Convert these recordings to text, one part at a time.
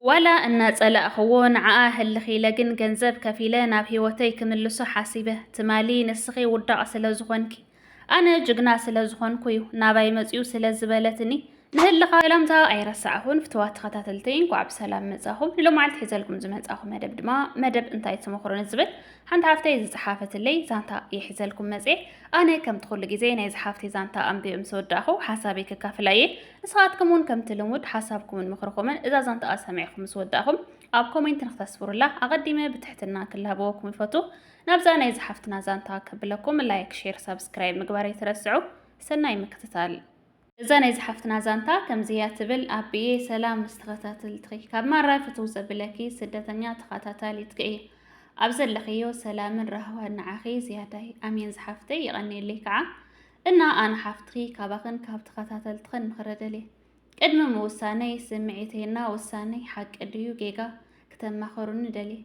ولا أن ጸላእኽዎን ዓኣ ህልኺለ ግን ገንዘብ ከፊለ ናብ ህይወተይ ክምልሶ ሓሲበ ትማሊ ንስኺ ውዳቕ ስለ ዝኾንኪ ኣነ ጅግና ስለ ዝኾንኩ እዩ ናባይ መጺኡ ስለ ዝበለትኒ ንህልኻ ሰላምታ ኣይረሳዕኹን ፍትዋት ተኸታተልተይ እንኳዕ ብሰላም መጻኹም ንሎማዓልቲ ሒዘልኩም ዝመጻኹ መደብ ድማ መደብ እንታይ ትመኽሩን ዝብል ሓንቲ ሃፍተይ ዝጸሓፈትለይ ዛንታ የሒዘልኩም መጽእ ኣነ ከም ትኹሉ ግዜ ናይ ዝሓፍተይ ዛንታ ኣንቢብ ምስ ወዳእኹ ሓሳበይ ክካፍላ እየ ንስኻትኩም እውን ከምቲ ልሙድ ሓሳብኩምን ምኽርኹምን እዛ ዛንታ ሰሚዕኹም ምስ ወዳእኹም ኣብ ኮሜንት ንኽተስፍሩላ ኣቐዲመ ብትሕትና ክላሃበወኩም ይፈቱ ናብዛ ናይ ዝሓፍትና ዛንታ ከብለኩም ላይክ ሼር ሰብስክራይብ ምግባር ኣይትረስዑ ሰናይ ምክትታል እዛ ናይ ዝሓፍትና ዛንታ ከምዚያ ትብል ኣቢዬ ሰላም ምስተኸታተልትኺ ካብ ማራይ ፍትው ዘብለኪ ስደተኛ ተኸታታሊት እየ ኣብ ዘለኽዮ ሰላምን ረህዋን ንዓኺ ዝያዳይ ኣሜን ዝሓፍተይ ይቐኒየለይ ከዓ እና ኣነ ሓፍትኺ ካባኽን ካብ ተኸታተልትኽን ምኽረደልየ ቅድሚ ምውሳነይ ስምዒተይና ውሳነይ ሓቂ ድዩ ጌጋ ክተማኸሩኒ ደልየ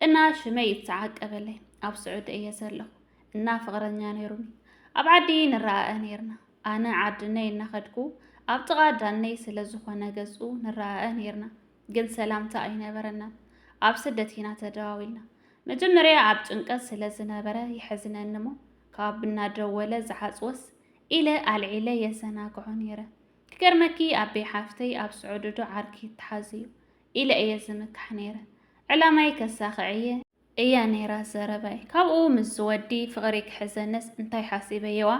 እና ሽመይ ይተዓቀበለይ ኣብ ስዑድ እየ ዘለኹ እና ፍቕረኛ ነይሩኒ ኣብ ዓዲ ንረኣአ ነርና ኣነ ዓድነይ እናኸድኩ ኣብ ጥቓ ዳነይ ስለ ዝኾነ ገጹ ንረኣአ ነርና ግን ሰላምታ ኣይነበረናን ኣብ ስደት ኢና ተደዋዊልና መጀመርያ ኣብ ጭንቀት ስለ ዝነበረ ይሕዝነኒ እሞ ካብ እናደወለ ዝሓጽወስ ኢለ ኣልዒለ የዘናግዖ ነይረ ክገርመኪ ኣቤ ሓፍተይ ኣብ ስዑድዶ ዓርኪ ተሓዝዩ ኢለ እየ ዝምካሕ ነይረ ዕላማይ ከሳኽዕየ እያ ነይራ ዘረባይ ካብኡ ምስ ዝወዲ ፍቕሪ ክሕዘንስ እንታይ ሓሲበየዋ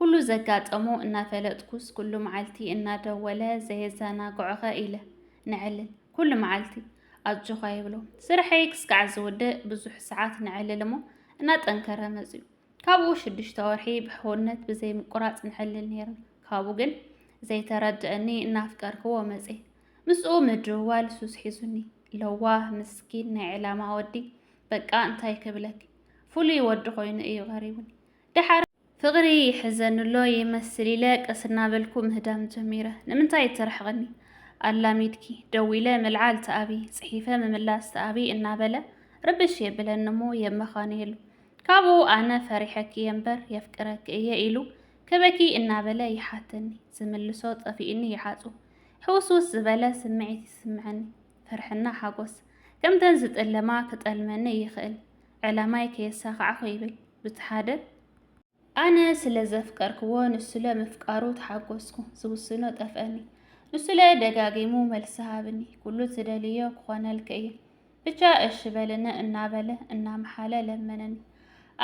ኩሉ ዘጋጠሞ እናፈለጥኩስ ኩሉ መዓልቲ እናደወለ ዘየዘናግዖኸ ኢለ ንዕልል ኩሉ መዓልቲ ኣጆኻ ይብሎ ስርሐይ ክስካዕ ዝውድእ ብዙሕ ሰዓት ንዕልል እሞ እናጠንከረ መፅዩ ካብኡ 6 ወርሒ ብሕውነት ብዘይምቁራፅ ንዕልል ነይርና ካብኡ ግን ዘይተረድአኒ እናፍቀርክዎ መፅእ ምስኡ ምድዋል ሱስ ሒዙኒ ለዋህ ምስኪን ናይ ዕላማ ወዲ በቃ እንታይ ክብለኪ ፍሉይ ወዲ ኮይኑ እዩ ቀሪቡኒ ድሓር ፍቕሪ ይሕዘንሎ ይመስል ኢለ ቀስና በልኩ ምህዳም ጀሚረ ንምንታይ ትርሕቕኒ ኣላሚድኪ ደው ኢለ ምልዓል ተኣቢ ጽሒፈ ምምላስ ተኣቢ እናበለ ርብሽ የብለኒ እሞ የመኻነየሉ ካብኡ ኣነ ፈሪሐኪ እምበር የፍቅረኪ እየ ኢሉ ከበኪ እናበለ ይሓተኒ ዝምልሶ ጠፊእኒ ይሓፁ ሕውስውስ ዝበለ ስምዒት ይስምዐኒ ፍርሕና ሓጎስ ከምተን ዝጠለማ ክጠልመኒ ይኽእል ዕላማይ ከየሳኽዓኹ ይብል ብትሓደ ኣነ ስለ ዘፍቀርክዎ ንስለ ምፍቃሩ ተሓጎስኩ ዝውስኖ ጠፍአኒ ንስለ ደጋጊሙ መልሲ ሃብኒ ኩሉ ትደልዮ ክኾነልክ እየ ብቻ እሺ በልነ እናበለ እናመሓለ ለመነኒ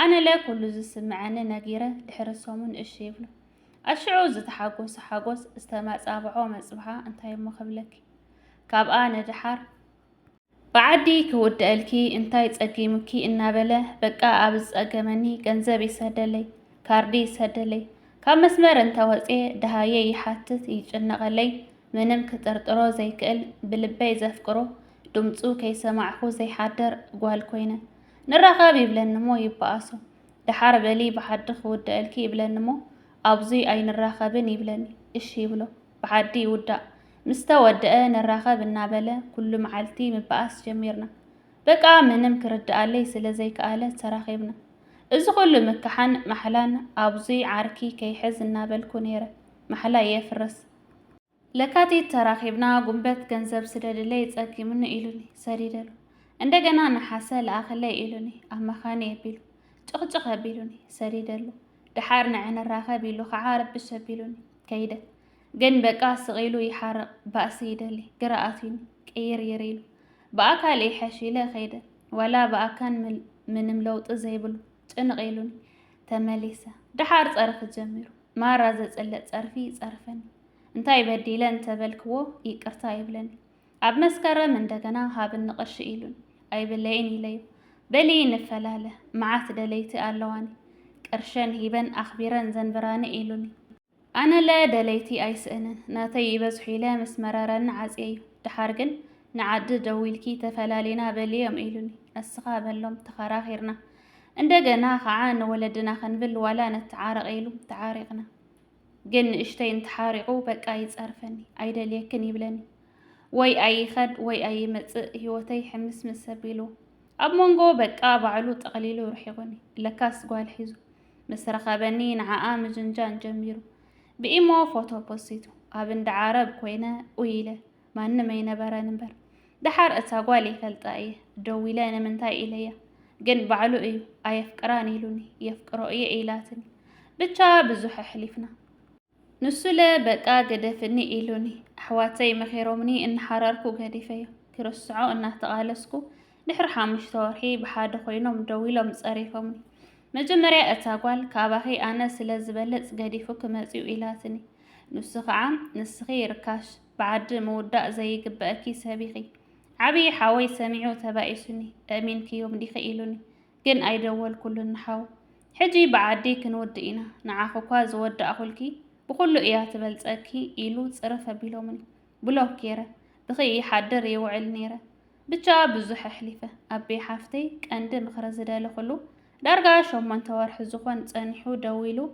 ኣነ ለ ኩሉ ዝስምዐኒ ነጊረ ድሕሪ ሰሙን እሺ ይብሎ ኣሽዑ ዝተሓጎሰ ሓጎስ ዝተማጻብዖ መጽብሓ እንታይ እሞ ክብለኪ ካብኣ ንድሓር ብዓዲ ክውድአልኪ እንታይ ጸጊሙኪ እናበለ በቃ ኣብ ዝጸገመኒ ገንዘብ ይሰደለይ ካርዲ ይሰደለይ ካብ መስመር እንተወፅየ ድሃየ ይሓትት ይጭነቐለይ ምንም ክጥርጥሮ ዘይክእል ብልበይ ዘፍቅሮ ድምፁ ከይሰማዕኹ ዘይሓደር ጓል ኮይነ ንራኸብ ይብለኒ እሞ ይበኣሶ ድሓር በሊ ብሓዲ ክውድአልኪ ይብለኒ እሞ ኣብዙይ ኣይንራኸብን ይብለኒ እሺ ይብሎ ብሓዲ ይውዳእ ምስተወድአ ንራኸብ እናበለ ኩሉ መዓልቲ ምበኣስ ጀሚርና በቃ ምንም ክርድኣለይ ስለ ዘይከኣለ ተራኺብና እዚ ኩሉ ምክሓን ማሕላን ኣብዙይ ዓርኪ ከይሕዝ እናበልኩ ነይረ ማሕላ የፍርስ ለካቲት ተራኺብና ጉንበት ገንዘብ ስደድለይ ጸጊሙኒ ኢሉኒ ሰዲደሉ እንደገና ነሓሰ ለኣኸለይ ኢሉኒ ኣብ መኻነ የቢሉ ጭቕጭቕ ኣቢሉኒ ሰዲደሉ ድሓር ንዕንራኸብ ኢሉ ከዓ ረብሽ ኣቢሉኒ ከይደ ግን በቃ ስቒሉ ይሓርቕ ባእሲ ይደሊ ግርኣትዩኒ ቀይር ይሪሉ ብኣካል ይሐሽ ኢለ ኸይደ ወላ ብኣካን ምንም ለውጢ ዘይብሉ ጭንቕ ኢሉኒ ተመሊሰ ድሓር ጸርፊ ጀሚሩ ማራ ዘጸለጥ ጸርፊ ጸርፈኒ እንታይ በዲለ እንተበልክዎ ይቅርታ ይብለኒ ኣብ መስከረም እንደገና ሃብኒ ቅርሺ ኢሉኒ ኣይብለይን ኢለዩ በሊ ንፈላለ መዓት ደለይቲ ኣለዋኒ ቅርሸን ሂበን ኣኽቢረን ዘንብራኒ ኢሉኒ ኣነ ለ ደለይቲ ኣይስእንን ናተይ ይበዝሑ ኢለ ምስ መረረኒ ዓጽየ እዩ ድሓር ግን ንዓዲ ደው ኢልኪ ተፈላሊና በልዮም ኢሉኒ እስኻ በሎም ተኸራኺርና እንደገና ከዓ ንወለድና ክንብል ዋላ ነተዓረቕ ኢሉ ተዓሪቕና ግን ንእሽተይ እንተሓሪቑ በቃ ይጸርፈኒ ኣይደልየክን ይብለኒ ወይ ኣይኸድ ወይ ኣይመጽእ ህይወተይ ሕምስ ምስ ኣቢሉ ኣብ መንጎ በቃ ባዕሉ ጠቕሊሉ ርሒቑኒ ለካስ ጓል ሒዙ ምስ ረኸበኒ ንዓኣ ምጅንጃን ጀሚሩ ብኢሞ ፎቶ ፖስቱ ኣብ እንዳ ዓረብ ኮይነ ኢለ ማንም ኣይነበረን እምበር دحر أتاقوالي فلطاي دويلان من تاي إليا جن بعلو إيو أيفكران إلوني يفكرو إيه إيلاتني بتشا بزوح حليفنا نسولة بقى قدفني إلوني أحواتي مخيرومني إن حراركو قدفيو كرسعو إنه تقالسكو نحر حامش تورحي بحاد خوينوم دويلوم صاريفومني مجمريا أتاقوال كاباخي أنا سلازبلت قدفو كمازيو إيلاتني نسخ عام نسخي ركاش بعد مودة زي قبأكي سابيخي عبي حاوي سميعو تبايسوني أمين كيوم ديخي إلوني جن أيدوال كل النحاو حجي بعدي كنودئنا نعاخو كواز ود أخلكي بخلو إياه تبلتأكي إيلو تصرف بلومني بلوك كيرا بخي حدر يوعل نيرا بجا بزوح حليفة أبي حافتي كأند مخرز دالخلو دارقا شومان توارح الزخوان تانيحو دويلو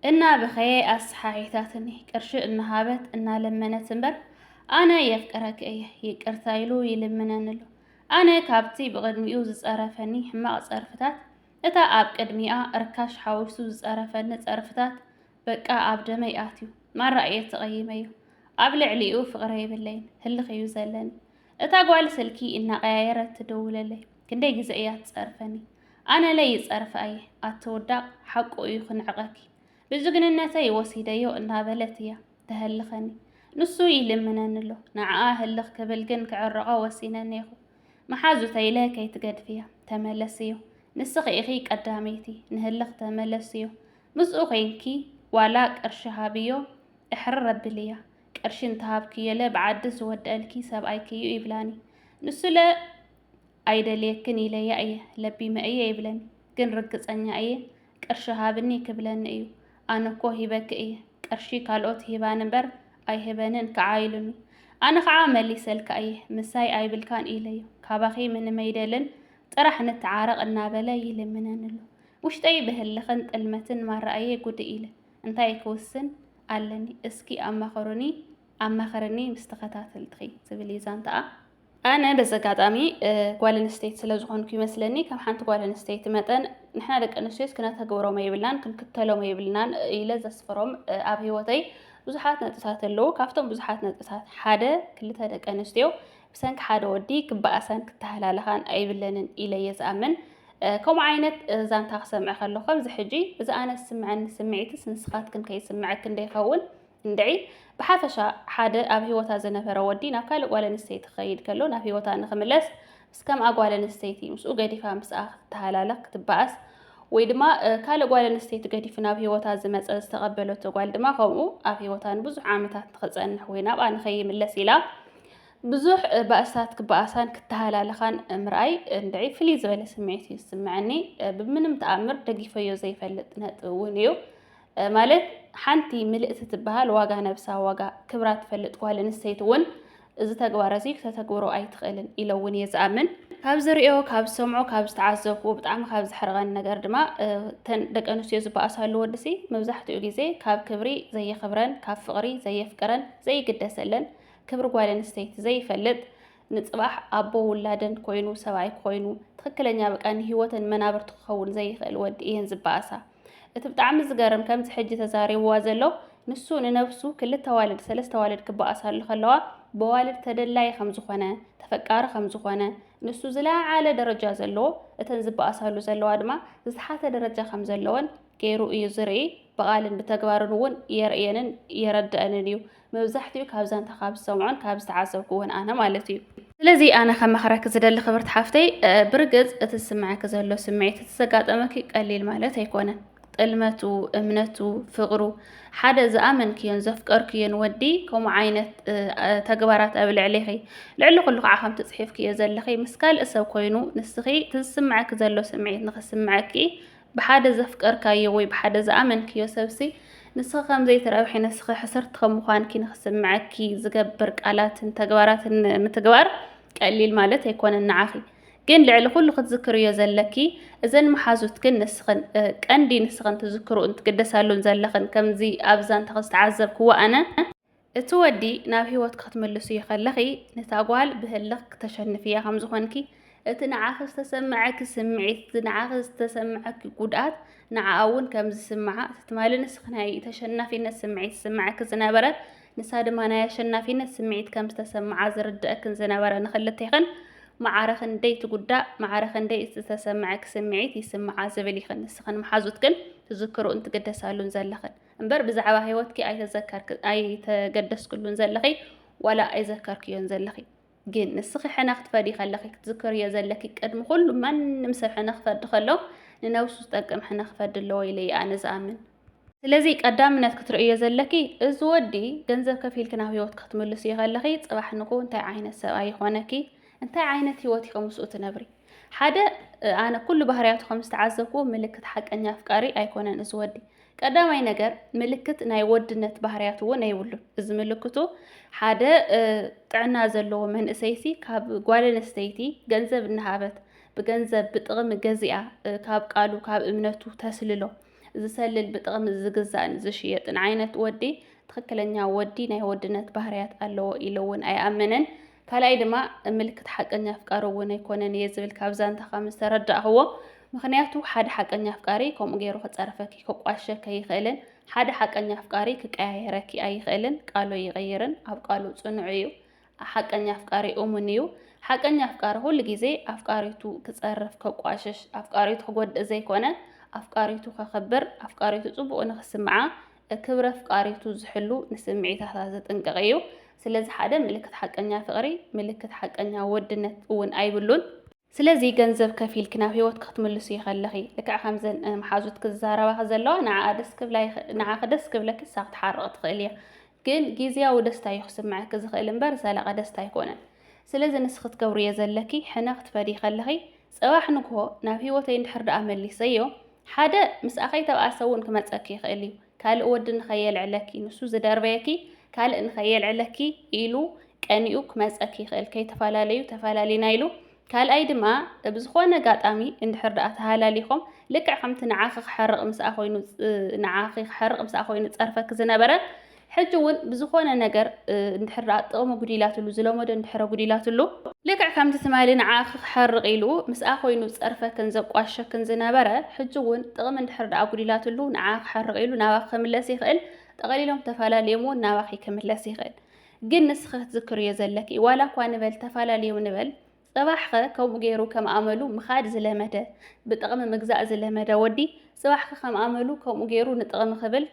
إنا بخي أصحاحيثاتني كرشو إنا هابت إنا لمنا تنبر أنا يفكرك إيه يكرتايلو يلمنانلو أنا كابتي بقدميو زصرفني حما أصرفتات إتا أب قدميا أركاش حاوشو زصرفني زصرفتات بقى أب دمي آتيو ما رأيت تقيميو أب لعليو فقري بالليل هل خيو زلني إتا قوال سلكي إنا غايرت تدوللي كندي جزئيات زصرفني أنا لي زصرف أيه أتودق حقو يخن عقاكي بزقننتي وسيديو إنها بلتيا تهلخني نسو يلمنانلو نعاه هلخ كبلقن كعرقا وسينانيخو محازو تيلاك يتقد فيها تملسيو نسخي إخي قداميتي نهلخ تملسيو مسؤو خينكي ولا قرشهابيو إحر رب ليا قرشين تهابكي يلا بعدس ودالكي سابعيكيو يبلاني نسو لا أيدليكن إليا أيه لبي ما أيه يبلاني كن رقص أنيا أيه قرشهابني كبلان أيو أنا كو هبك إيه قرشي كالوت هبان بر أي هبانن كعايلني أنا خعامل لي سلك أيه مساي أي بالكان إليه كاباخي من ميدلن طرح نتعارق النابلا يلمنانلو وش تاي بهاللخنت المتن ما رأيه قد إله انتاي كوسن قالني اسكي أما خرني مستخطات التخي سبليزان تاع أنا بس قادامي قوالن ستيت سلازخون كي مسلني كم حانت قوالن ستيت متن نحنا دك أنشيس كنا تقورو ما يبلان كن كتلو ما يبلان إلى زسفروم أبي وتي بزحات نتسات اللو كافتم بزحات نتسات حدا كلتها دك أنشتيو بسانك حدا ودي كبأسان كتهلالخان أي بلنن إلى يزأمن كم عينت زان تاخسمع خلو خمز حجي إذا أنا سمعت سنسخات كن كي سمعك كن يخون ندعي بحافشة حدا أبي وتا زنفر ودي ناكل ولا نستيت خيد كلو نبي وتا نخملس بس كم أقوال نستيتي مش أقدي فهم بس تهلالك تبأس ويدما كالو قوال نستيت قدي في نبي وتا زمت استقبلوا تقول دما قوموا أبي وتا نبزع عامتات تخزن حوينا بقى نخيم اللسيلة بزوح بأسات كبأسان كتهلالخان مرأي ندعي فلي زبالة سمعتي سمعني بمن متأمر دقيفة زي فلت نتونيو مالت حنتي ملئت تبهال واقع نفسها واقع كبرات فلت قوال نستيتون إذا تقوارزيك تتقورو أي تخيلن إلون يزأمن كابز رئيو كابز سمعو كابز تعزفو بطعم كابز حرغان نقر دما تن دق أنوس يزو بأسها اللودسي مبزحتو إليزي كاب كبري زي خبران كاب فقري زي فكران زي قدسلن كبر قوال نستيت زي فلت نتصبح أبو ولادن كوينو سواي كوينو تخكلن يابك أن هيوتن منابر تخون زي الود إيهن زباسا تبطعم زقارم كم تحجي تزاري وازلو نسو نفسو كل توالد سلس توالد كبأسها اللي خلوا بوالد تدلاي خمزخونه تفكار خمزخونه نسو زلا على درجة زلو اتنزب أسهلو زلو أدما زحات درجة خمزلون كيرو يزرعي بقالن بتقبارنون يرئينن يردأننيو مبزحتيو كابزان تخاب سمعون كابز تعاسبكوهن أنا مالتيو لذي أنا خم خرك زدل خبرت حافتي برقز اتسمعك زلو سمعي تتسقاط أمكي قليل مالتي يكونن قلمتو امنتو فقرو حدا زأمن كيان زفكر كيان ودي كم عينت تقبارات قبل عليخي لعلو كل عخم تصحيف كي يزلخي مسكال اسو كوينو نسخي تسمعك زلو سمعيت نخسمعكي بحدا زفكر كايوي بحدا زأمن كيو سبسي نسخ خم زي ترابحي نسخي حسرت خمخوان كي نخسمعكي زقبر قالات تقبارات متقبار قليل مالت يكون النعاخي جن لعل كل خد ذكر يزلكي إذن محازوت كن نسخن كأندي نسخن تذكروا أنت قد سالون زلخن كم زي أبزان تخص تعذب كوا أنا تودي نافي وتقت ملسي خلقي نتاقوال بهلق تشنفيا خمس خانكي تنعاخز تسمعك سمعي تنعاخز تسمعك قدات نعاون كم زي سمعها تتمال نسخن هاي تشنفي نسمعي تسمعك زنابرة نساد ما نايشنا فينا سمعت كم تسمع زردك كنزنا نخلتيخن معارخن دي تقدا معارخن دي تسمعك سمعت يسمع زبلي خن نسخن محازوتكن تذكروا انت قدسالون زلخن امبر بزعوا هيوتك اي تقدس كلون زلخي ولا اي ذكركيون زلخي جن نسخي حناخت فادي خلخي تذكر يا زلكي قدم كل من نمسح حناخ فاد خلو ننوسو تقم حناخ فاد لو إلي أنا زامن ስለዚህ ቀዳምነት ክትርእዮ ዘለኪ እዚ ወዲ ገንዘብ ከፊልክ ናብ ህይወት ክትምልስ ይኸለኺ ጽባሕ ንኩ እንታይ ዓይነት ሰብኣይ ይኾነኪ እንታይ ዓይነት ህይወት ኢኹም ምስኡ ትነብሪ ሓደ ኣነ ኩሉ ባህርያቱ ከም ዝተዓዘብኩ ምልክት ሓቀኛ ኣፍቃሪ ኣይኮነን እዚ ወዲ ቀዳማይ ነገር ምልክት ናይ ወድነት ባህርያቱ እውን ኣይብሉን እዚ ምልክቱ ሓደ ጥዕና ዘለዎ መንእሰይቲ ካብ ጓል ኣንስተይቲ ገንዘብ እናሃበት ብገንዘብ ብጥቕሚ ገዚኣ ካብ ቃሉ ካብ እምነቱ ተስልሎ ዝሰልል ብጥቕሚ ዝግዛእን ዝሽየጥን ዓይነት ወዲ ትክክለኛ ወዲ ናይ ወድነት ባህርያት ኣለዎ ኢሉ እውን ኣይኣምንን ካልኣይ ድማ ምልክት ሓቀኛ ኣፍቃሪ እውን ኣይኮነን እየ ዝብል ካብዛ እንታ ከም ዝተረዳእኽዎ ምክንያቱ ሓደ ሓቀኛ ኣፍቃሪ ከምኡ ገይሩ ክፀርፈኪ ክቋሸከ ይኽእልን ሓደ ሓቀኛ ኣፍቃሪ ክቀያየረኪ ኣይኽእልን ቃሉ ይቕይርን ኣብ ቃሉ ጽኑዕ እዩ ሓቀኛ ኣፍቃሪ እሙን እዩ ሓቀኛ ኣፍቃሪ ኩሉ ግዜ ኣፍቃሪቱ ክፀርፍ ክቋሸሽ ኣፍቃሪቱ ክጎድእ ዘይኮነ ኣፍቃሪቱ ከኽብር ኣፍቃሪቱ ጽቡቕ ንኽስምዓ ክብረ ኣፍቃሪቱ ዝሕሉ ንስምዒታታ ዘጥንቅቕ እዩ ስለዚ ሓደ ምልክት ሓቀኛ ፍቕሪ ምልክት ሓቀኛ ወድነት እውን ኣይብሉን ስለዚ ገንዘብ ከፊልክ ናብ ህይወት ክትምልሱ ይኸለኺ ልክዕ ከምዘን መሓዙት ክዛረባ ዘለዋ ንዓኸ ደስ ክብለኪ ሳኽ ትሓርቕ ትኽእል እያ ግን ግዝያዊ ደስታ እዩ ክስምዓኪ ዝኽእል እምበር ዘላቐ ደስታ ኣይኮነን ስለዚ ንስኺ ክትገብሩ እየ ዘለኪ ሕነ ክትፈዲ ይኸለኺ ጽባሕ ንግሆ ናብ ህይወተይ እንድሕር ደኣ መሊሰዮ ሓደ ምስ ኣኸይ ተባእሰ እውን ክመፀኪ ይኽእል እዩ ካልእ ወዲ ንኸየልዕለኪ ንሱ ዝደርበየኪ ካልእ ንኸየልዕለኪ ኢሉ ቀኒኡ ክመፀኪ ይኽእል ከይተፈላለዩ ተፈላለዩና ኢሉ ካልኣይ ድማ ብዝኾነ ኣጋጣሚ እንድሕር ደኣ ተሃላሊኹም ልክዕ ከምቲ ንዓኺ ክሕርቕ ምስኣ ኮይኑ ፀርፈኪ ዝነበረ ሕጂ እውን ብዝኾነ ነገር እንድሕር ደኣ ጥቕሚ ጉዲላትሉ ዝለመደ እንድሕረ ጉዲላትሉ ልክዕ ከምቲ ትማሊ ንዓኺ ክሕርቕ ኢሉ ምስኣ ኮይኑ ፀርፈክን ዘቋሸክን ዝነበረ ሕጂ እውን ጥቕሚ እንድሕር ደኣ ጉዲላትሉ ንዓኺ ክሕርቕ ኢሉ ናባኺ ክምለስ ይኽእል ጠቐሊሎም ተፈላለዮም እውን ናባኺ ክምለስ ይኽእል ግን ንስኺ ክትዝክር እዮ ዘለኪ ዋላ እኳ ንበል ተፈላለዮም ንበል ጽባሕኸ ከምኡ ገይሩ ከም ኣመሉ ምኻድ ዝለመደ ብጥቕሚ ምግዛእ ዝለመደ ወዲ ጽባሕኸ ከም ኣመሉ ከምኡ ገይሩ ንጥቕሚ ክብል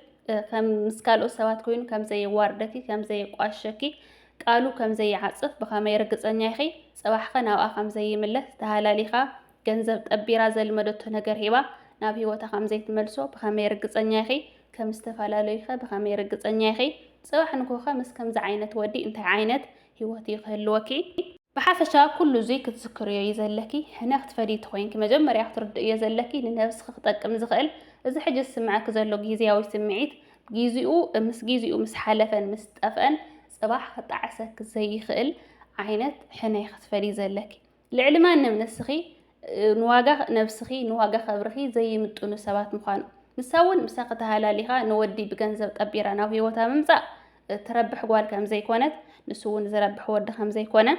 ከም ምስ ካልኦት ሰባት ኮይኑ ከም ዘየዋርደኪ ከም ዘየቋሸኪ ቃሉ ከም ዘይዓፅፍ ብኸመይ ርግፀኛ ኢኺ ጽባሕኸ ናብኣ ከም ዘይምለስ ተሃላሊኻ ገንዘብ ጠቢራ ዘልመደቶ ነገር ሂባ ናብ ህይወታ ከም ዘይትመልሶ ብኸመይ ርግፀኛ ኢኺ ከም ዝተፈላለዩ ብኸመይ ርግፀኛ ኢኺ ጽባሕ ንኮኸ ምስ ከምዚ ዓይነት ወዲ እንታይ ዓይነት ህይወት ይኽህልወኪ ብሓፈሻ ኩሉ እዙይ ክትዝክርዮ እዩ ዘለኪ ሕነ ክትፈዲት ኮይንኪ መጀመርያ ክትርድእ እዮ ዘለኪ ንነብስኺ ክጠቅም ዝኽእል እዚ ሕጂ ዝስምዓኪ ዘሎ ግዝያዊ ስምዒት ምስ ጊዜኡ ምስ ሓለፈን ምስ ጠፍአን ጽባሕ ክጣዕሰኪ ዘይኽእል ዓይነት ሕነይ ክትፈዲ ዘለኪ ልዕሊ ማንም ንስኺ ንዋጋ ነብስኺ ንዋጋ ኸብርኺ ዘይምጥኑ ሰባት ምዃኑ ንሳ እውን ምሳኺ ተሃላሊኻ ንወዲ ብገንዘብ ጠቢራ ናብ ህይወታ ምምፃእ ትረብሕ ጓል ከም ዘይኮነት ንሱ እውን ዝረብሕ ወዲ ከም ዘይኮነ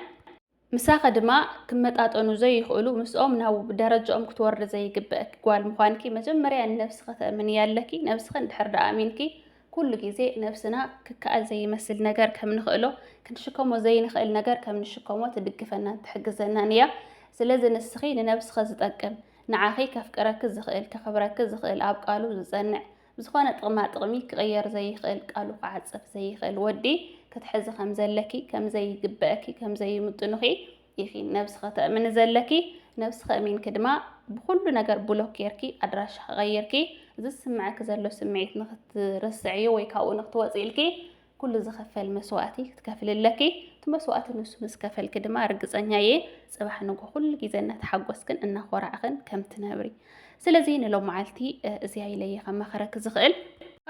ምሳኸ ድማ ክመጣጠኑ ዘይኽእሉ ምስኦም ናብ ደረጃኦም ክትወርድ ዘይግብአኪ ጓል ምዃንኪ መጀመርያ ንነብስኺ ተእምኒ ያለኪ ነብስኺ እንድሕር ደኣ ኣሚንኪ ኩሉ ግዜ ነብስና ክከኣል ዘይመስል ነገር ከም ንኽእሎ ክንሽከሞ ዘይንኽእል ነገር ከም ንሽከሞ ትድግፈናን ትሕግዘናን እያ ስለዚ ንስኺ ንነብስኺ ዝጠቅም ንዓኺ ከፍቅረኪ ዝኽእል ከኽብረኪ ዝኽእል ኣብ ቃሉ ዝጸንዕ ብዝኾነ ጥቕማ ጥቕሚ ክቕየር ዘይኽእል ቃሉ ክዓፅፍ ዘይኽእል ወዲ ክትሕዚ ከም ዘለኪ ከም ዘይግብአኪ ከም ዘይምጥኑኺ ኢኺ ነብስኺ ተእምኒ ዘለኪ ነብስኺ ኣሚንኪ ድማ ብኩሉ ነገር ብሎክ ጌርኪ ኣድራሻ ክቐይርኪ ዝስምዓኪ ዘሎ ስምዒት ንኽትርስዕዮ ወይ ካብኡ ንኽትወፅእ ኢልኪ ኩሉ ዝኸፈል መስዋእቲ ክትከፍልለኪ እቲ መስዋእቲ ንሱ ምስ ከፈልኪ ድማ ርግፀኛ እየ ጽባሕ ንጎ ኩሉ ግዜ እናተሓጎስክን እናኾራዕኽን ከም ትነብሪ ስለዚ ንሎም መዓልቲ እዚኣ ኢለየ ከመኸረኪ ዝኽእል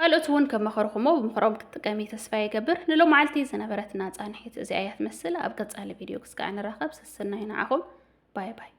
ካልኦት እውን ከመኸርኹሞ ብምኽሮም ክትጥቀሚ ተስፋ ይገብር ንሎም መዓልቲ ዝነበረትና ጻንሒት እዚኣ እያ ትመስል ኣብ ቀጻሊ ቪድዮ ክስካዕ ንራኸብ ሰሰናይ ንዓኹም ባይ ባይ